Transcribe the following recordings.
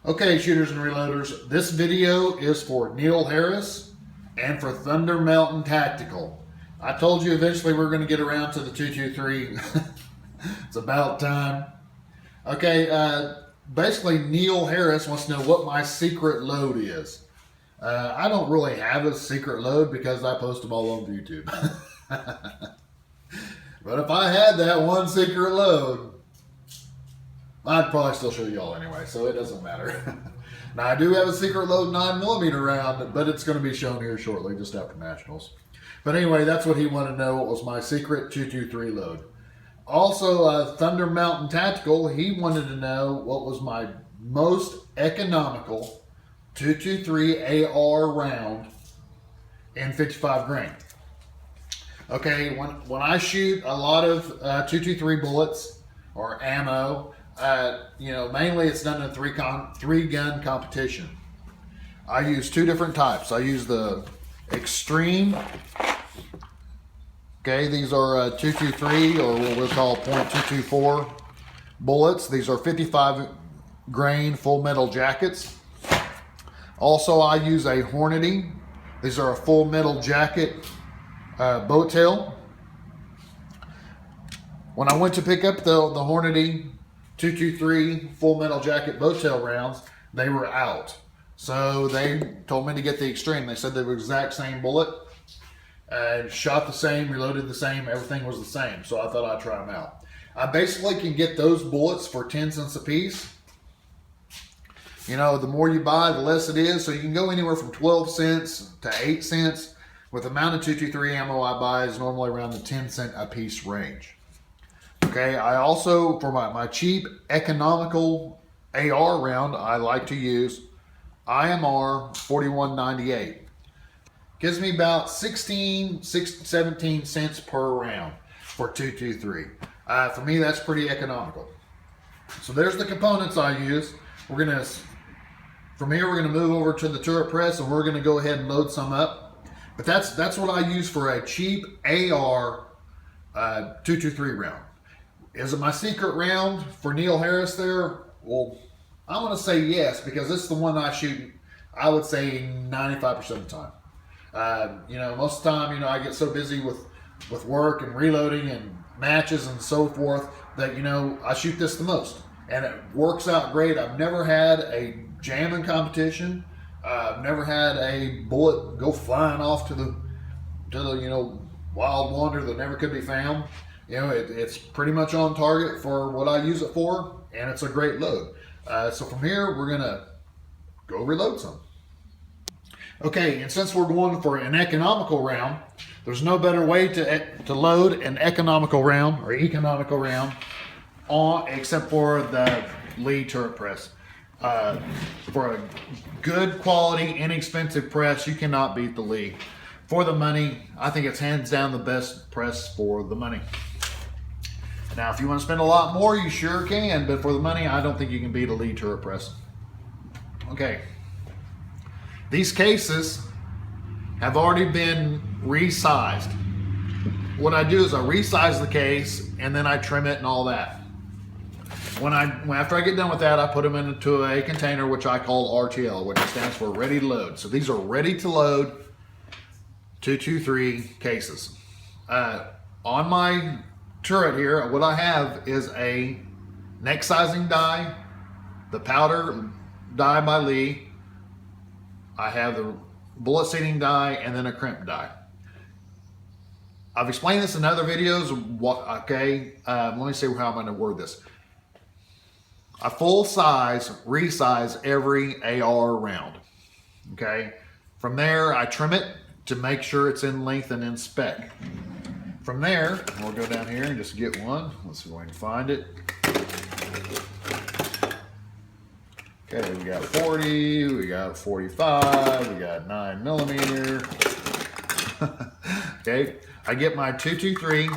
Okay, shooters and reloaders, this video is for Neil Harris and for Thunder Mountain Tactical. I told you eventually we're going to get around to the 223. It's about time. Okay, basically Neil Harris wants to know what my secret load is. I don't really have a secret load because I post them all on YouTube. But if I had that one secret load, I'd probably still show you all anyway, so it doesn't matter. Now, I do have a secret load 9mm round, but it's going to be shown here shortly, just after Nationals. But anyway, that's what he wanted to know. What was my secret 223 load. Also, Thunder Mountain Tactical, he wanted to know what was my most economical 223 AR round in 55 grain. Okay, when I shoot a lot of 223 bullets or ammo, mainly it's done in a three gun competition. I use two different types. I use the Extreme. Okay, these are 223 or what we'll call .224 bullets. These are 55 grain full metal jackets. Also, I use a Hornady. These are a full metal jacket boat tail. When I went to pick up the Hornady 223 full metal jacket boat tail rounds, they were out. So they told me to get the Extreme. They said they were the exact same bullet, shot the same, reloaded the same, everything was the same. So I thought I'd try them out. I basically can get those bullets for 10 cents a piece. You know, the more you buy, the less it is. So you can go anywhere from 12 cents to 8 cents. With the amount of 223 ammo I buy is normally around the 10 cent a piece range. Okay, I also, for my cheap economical AR round, I like to use IMR 4198. Gives me about 17 cents per round for 223. For me, that's pretty economical. So there's the components I use. From here, we're gonna move over to the turret press and we're gonna go ahead and load some up. But that's what I use for a cheap AR 223 round. Is it my secret round for Neil Harris there? Well, I'm going to say yes, because this is the one I shoot, I would say 95% of the time. Most of the time, I get so busy with work and reloading and matches and so forth that, I shoot this the most. And it works out great. I've never had a jamming competition. I've never had a bullet go flying off to the wild wonder that never could be found. It's pretty much on target for what I use it for, and it's a great load. So from here, we're gonna go reload some. Okay, and since we're going for an economical round, there's no better way to load an economical round except for the Lee turret press. For a good quality, inexpensive press, you cannot beat the Lee. For the money, I think it's hands down the best press for the money. Now, if you want to spend a lot more, you sure can, but for the money, I don't think you can beat a Lee turret press. Okay. These cases have already been resized. What I do is I resize the case and then I trim it and all that. After I get done with that, I put them into a container, which I call RTL, which stands for ready to load. So these are ready to load 223 cases. On my turret here, what I have is a neck sizing die, the powder die by Lee. I have the bullet seating die and then a crimp die. I've explained this in other videos. Okay, let me see how I'm going to word this. I full size, resize every AR round. Okay, from there I trim it to make sure it's in length and in spec. From there, we'll go down here and just get one. Let's see if I can find it. Okay, we got 40, we got 45, we got 9mm. Okay, I get my 223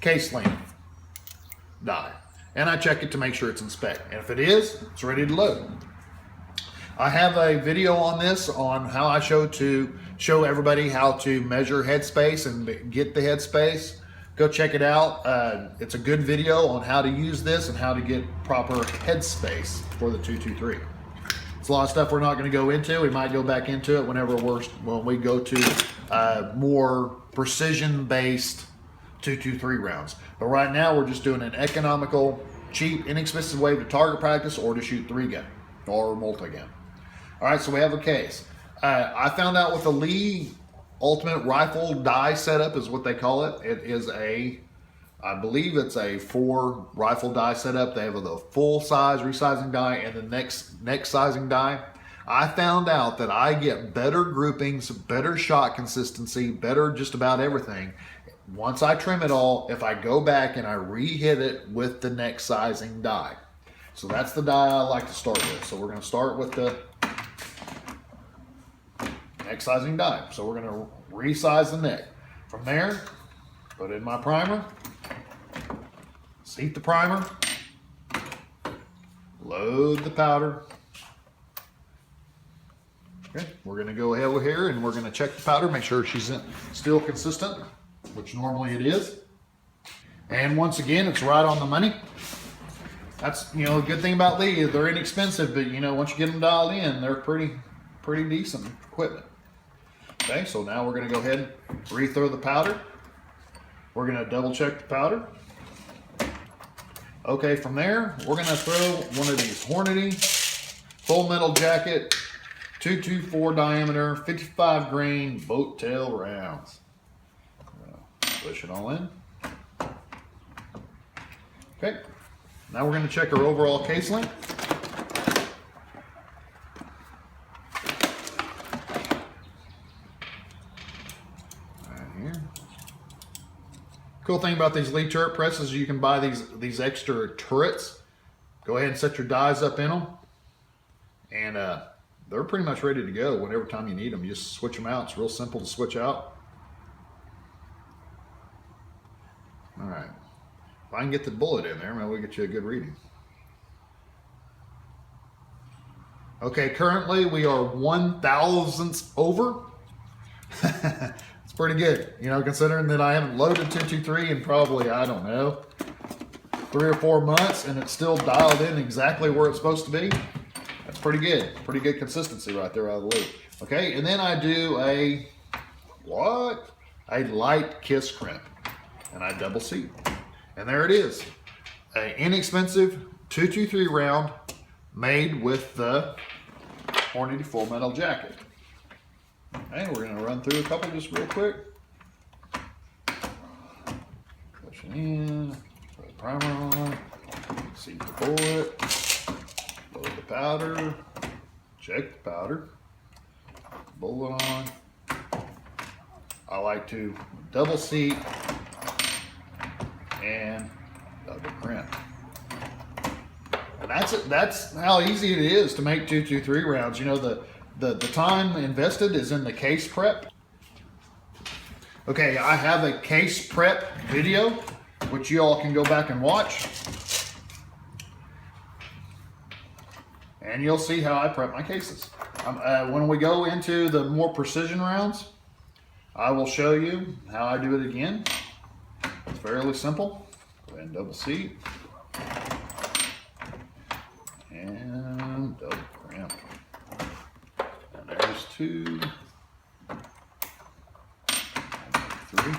case length die, and I check it to make sure it's in spec. And if it is, it's ready to load. I have a video on this on how I show everybody how to measure headspace and get the headspace Go check it out. It's a good video on how to use this and how to get proper headspace for the 223. It's a lot of stuff we're not going to go into. We might go back into it when we go to more precision-based 223 rounds. But right now we're just doing an economical, cheap, inexpensive way to target practice or to shoot 3-gun or multi-gun. All right, so we have a case. I found out with the Lee Ultimate Rifle die setup is what they call it. It is I believe it's a 4 rifle die setup. They have the full size resizing die and the next sizing die. I found out that I get better groupings, better shot consistency, better just about everything. Once I trim it all, if I go back and I re-hit it with the next sizing die. So that's the die I like to start with. So we're going to start with the next sizing die. So we're going to resize the neck. From there, put in my primer. Seat the primer, load the powder. Okay, we're going to go ahead here and we're going to check the powder, make sure she's still consistent, which normally it is. And once again, it's right on the money. That's, a good thing about Lee. They're inexpensive, but once you get them dialed in, they're pretty decent equipment. Okay, so now we're going to go ahead and rethrow the powder. We're going to double check the powder. Okay, from there, we're going to throw one of these Hornady Full Metal Jacket 224 diameter 55 grain boat tail rounds. Push it all in. Okay, now we're going to check our overall case length. Cool thing about these Lee turret presses, you can buy these extra turrets. Go ahead and set your dies up in them, and they're pretty much ready to go whenever time you need them. You just switch them out. It's real simple to switch out. All right, if I can get the bullet in there, maybe we'll get you a good reading. Okay, currently we are 1/1000ths over. Pretty good, considering that I haven't loaded 223 in probably, I don't know, 3 or 4 months, and it's still dialed in exactly where it's supposed to be. That's pretty good. Pretty good consistency right there out of the loop. Okay, and then I do a light kiss crimp, and I double seat. And there it is. An inexpensive 223 round made with the Hornady Full Metal Jacket. Okay, we're going to run through a couple just real quick. Push it in, put the primer on, seat the bullet, load the powder, check the powder, bullet on. I like to double seat and double crimp. And that's how easy it is to make 223 rounds. The time invested is in the case prep. Okay, I have a case prep video, which you all can go back and watch. And you'll see how I prep my cases. When we go into the more precision rounds, I will show you how I do it again. It's fairly simple. Go ahead and double seat. And double crimp. 2, 3.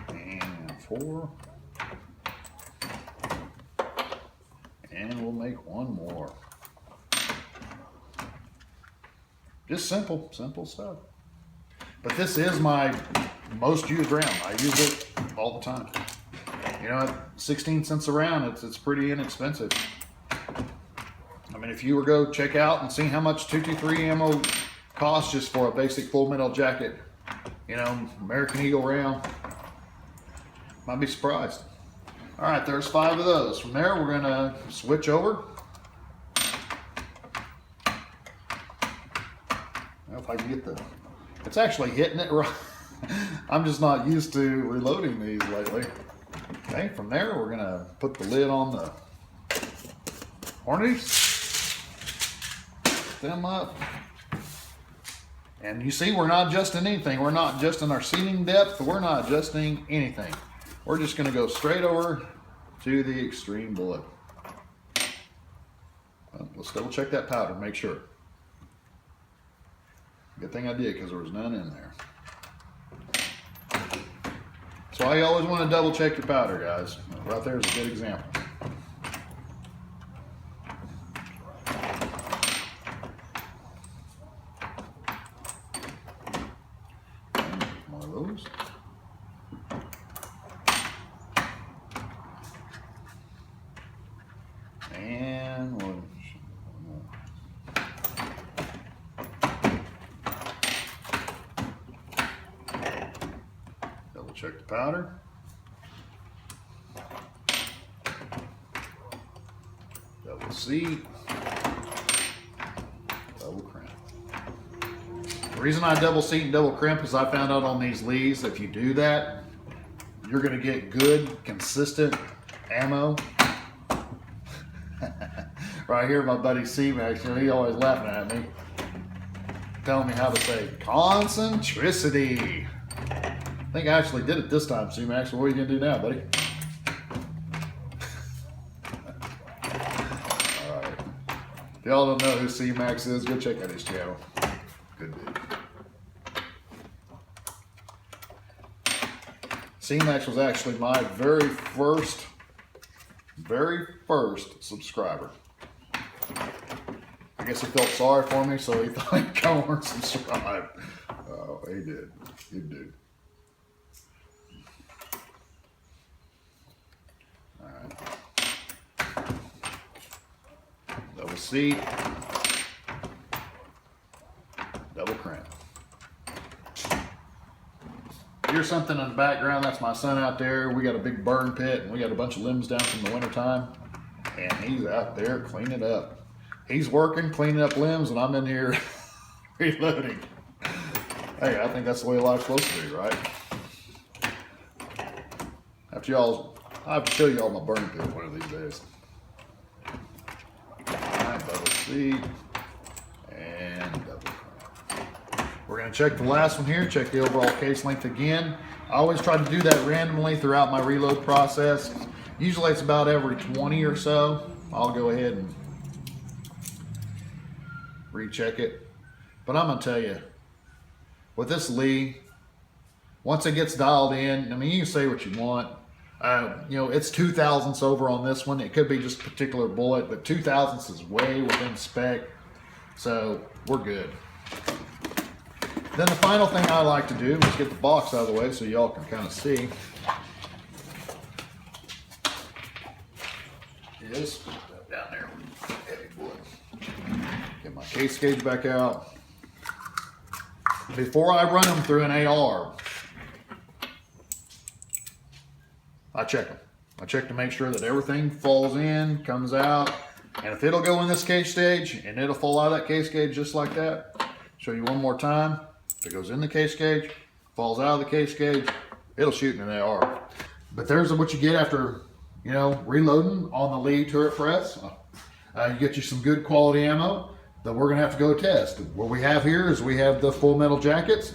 And 4. And we'll make one more. Just simple stuff. But this is my most used round. I use it all the time. At 16 cents a round, it's pretty inexpensive. I mean, if you were to go check out and see how much 223 ammo costs just for a basic Full Metal Jacket, American Eagle round, might be surprised. All right, there's 5 of those. From there, we're gonna switch over. If I can get it's actually hitting it right. I'm just not used to reloading these lately. Okay, from there we're gonna put the lid on the Hornets. Put them up. And you see, we're not adjusting anything. We're not adjusting our seating depth. We're not adjusting anything. We're just gonna go straight over to the extreme bullet. Well, let's double check that powder, make sure. Good thing I did, because there was none in there. That's why you always want to double check your powder, guys. Right there is a good example. One of those. And one. Double check the powder. Double seat. Double crimp. The reason I double seat and double crimp is I found out on these Lees, if you do that, you're going to get good, consistent ammo. Right here, my buddy C-Max, he always laughing at me, telling me how to say concentricity. I think I actually did it this time, C-Max. What are you going to do now, buddy? All right. If y'all don't know who C-Max is, go check out his channel. Good dude. C-Max was actually my very first subscriber. I guess he felt sorry for me, so he thought he'd come over and subscribe. Oh, he did. Good dude. All right. Double seat. Double crimp. Here's something in the background. That's my son out there. We got a big burn pit, and we got a bunch of limbs down from the wintertime, and he's out there cleaning up. He's working, cleaning up limbs, and I'm in here reloading. Hey, I think that's the way life's supposed to be, right? I have to show you all my burn pit one of these days. All right, double seat and double crimp. We're going to check the last one here, check the overall case length again. I always try to do that randomly throughout my reload process. Usually it's about every 20 or so. I'll go ahead and recheck it. But I'm going to tell you, with this Lee, once it gets dialed in, I mean, you can say what you want. You know, it's 2,000ths over on this one. It could be just a particular bullet, but 2,000ths is way within spec. So we're good. Then the final thing I like to do, let's get the box out of the way so y'all can kind of see, is put that down there. Heavy bullet. Get my case gauge back out. Before I run them through an AR, I check them. I check to make sure that everything falls in, comes out, and if it'll go in this case stage and it'll fall out of that case gauge just like that, show you one more time. If it goes in the case gauge, falls out of the case gauge, it'll shoot in an AR. But there's what you get after, you know, reloading on the Lee turret press. You get you some good quality ammo that we're gonna have to go test. What we have here is we have the full metal jackets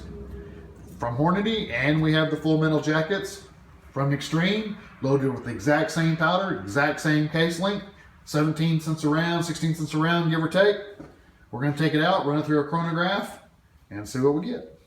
from Hornady, and we have the full metal jackets from Extreme, loaded with the exact same powder, exact same case length, 17 cents a round, 16 cents a round, give or take. We're gonna take it out, run it through a chronograph, and see what we get.